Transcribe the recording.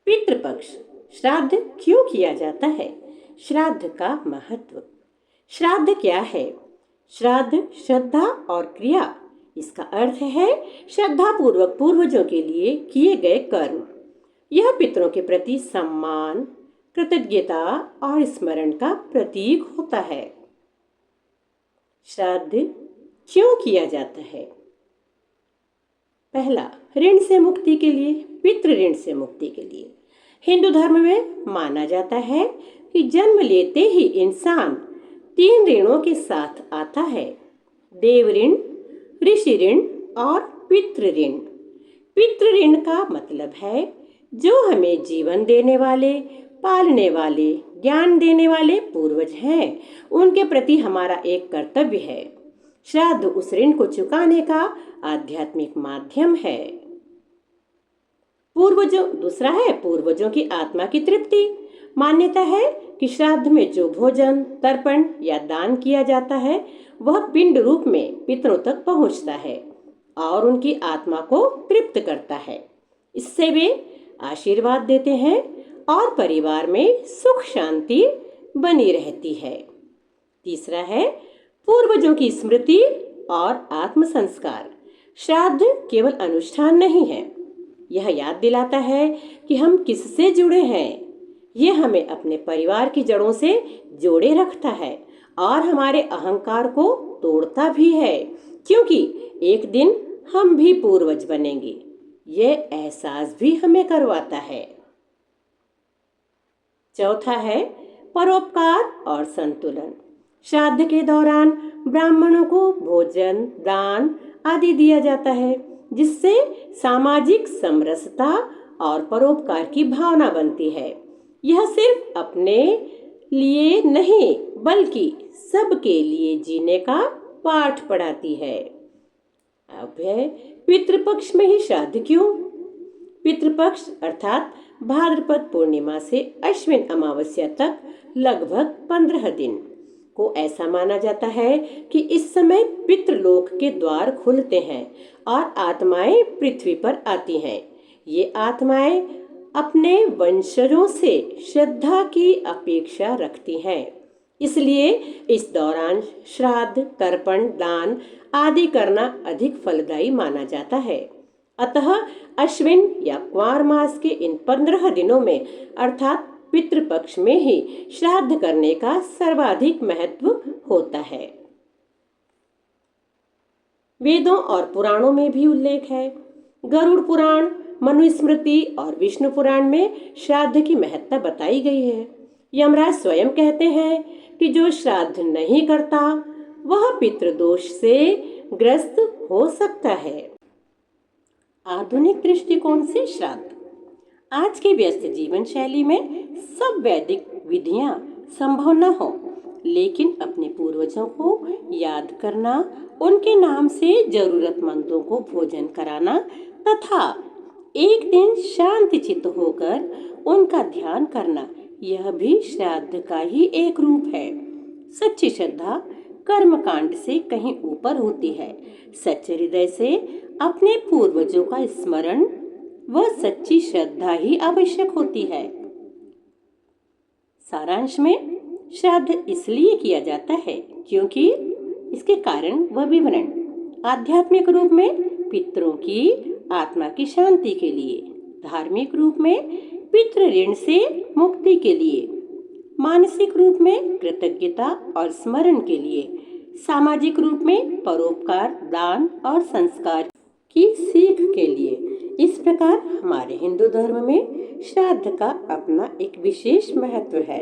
पितृपक्ष श्राद्ध क्यों किया जाता है? श्राद्ध का महत्व। श्राद्ध क्या है? श्राद्ध श्रद्धा और क्रिया। इसका अर्थ है श्रद्धा पूर्वक पूर्वजों के लिए किए गए कर्म। यह पितरों के प्रति सम्मान, कृतज्ञता और स्मरण का प्रतीक होता है। श्राद्ध क्यों किया जाता है? पहला, ऋण से मुक्ति के लिए, पितृ ऋण से मुक्ति के लिए। हिंदू धर्म में माना जाता है कि जन्म लेते ही इंसान 3 ऋणों के साथ आता है: देव ऋण, ऋषि ऋण और पितृ ऋण। पितृ ऋण का मतलब है जो हमें जीवन देने वाले, पालने वाले, ज्ञान देने वाले पूर्वज हैं, उनके प्रति हमारा एक कर्तव्य है। श्राद्ध उस ऋण को चुकाने का आध्यात्मिक माध्यम है। दूसरा है पूर्वजों की आत्मा की तृप्ति। मान्यता है कि श्राद्ध में जो भोजन, तर्पण या दान किया जाता है वह पिंड रूप में पितरों तक पहुंचता है और उनकी आत्मा को तृप्त करता है। इससे वे आशीर्वाद देते हैं और परिवार में सुख शांति बनी रहती है। तीसरा है पूर्वजों की स्मृति और आत्म संस्कार। श्राद्ध केवल अनुष्ठान नहीं है, यह याद दिलाता है कि हम किससे जुड़े हैं। यह हमें अपने परिवार की जड़ों से जोड़े रखता है और हमारे अहंकार को तोड़ता भी है, क्योंकि एक दिन हम भी पूर्वज बनेंगे। यह एहसास भी हमें करवाता है। चौथा है परोपकार और संतुलन। श्राद्ध के दौरान ब्राह्मणों को भोजन, दान आदि दिया जाता है, जिससे सामाजिक समरसता और परोपकार की भावना बनती है। यह सिर्फ अपने लिए नहीं बल्कि सबके लिए जीने का पाठ पढ़ाती है। अब है पितृपक्ष में ही श्राद्ध क्यों? पितृपक्ष अर्थात भाद्रपद पूर्णिमा से अश्विन अमावस्या तक लगभग 15 दिन को ऐसा माना जाता है कि इस समय पितृलोक के द्वार खुलते हैं और आत्माएं पृथ्वी पर आती हैं। ये आत्माएं अपने वंशजों से श्रद्धा की अपेक्षा रखती हैं, इसलिए इस दौरान श्राद्ध, तर्पण, दान आदि करना अधिक फलदायी माना जाता है। अतः अश्विन या क्वार मास के इन 15 दिनों में अर्थात पितृपक्ष में ही श्राद्ध करने का सर्वाधिक महत्व होता है। वेदों और पुराणों में भी उल्लेख है। गरुड़ पुराण, मनुस्मृति और विष्णु पुराण में श्राद्ध की महत्ता बताई गई है। यमराज स्वयं कहते हैं कि जो श्राद्ध नहीं करता वह पितृदोष से ग्रस्त हो सकता है। आधुनिक दृष्टिकोण से श्राद्ध। आज के व्यस्त जीवन शैली में सब वैदिक विधियां संभव न हो, लेकिन अपने पूर्वजों को याद करना, उनके नाम से जरूरतमंदों को भोजन कराना तथा एक दिन शांतिचित्त होकर उनका ध्यान करना, यह भी श्राद्ध का ही एक रूप है। सच्ची श्रद्धा कर्मकांड से कहीं ऊपर होती है। सच्चे हृदय से अपने पूर्वजों का स्मरण व सच्ची श्रद्धा ही आवश्यक होती है। सारांश में श्राद्ध इसलिए किया जाता है क्योंकि इसके कारण व विवरण आध्यात्मिक रूप में पितरों की आत्मा की शांति के लिए, धार्मिक रूप में पितृ ऋण से मुक्ति के लिए, मानसिक रूप में कृतज्ञता और स्मरण के लिए, सामाजिक रूप में परोपकार, दान और संस्कार की सीख के लिए। इस प्रकार हमारे हिंदू धर्म में श्राद्ध का अपना एक विशेष महत्व है।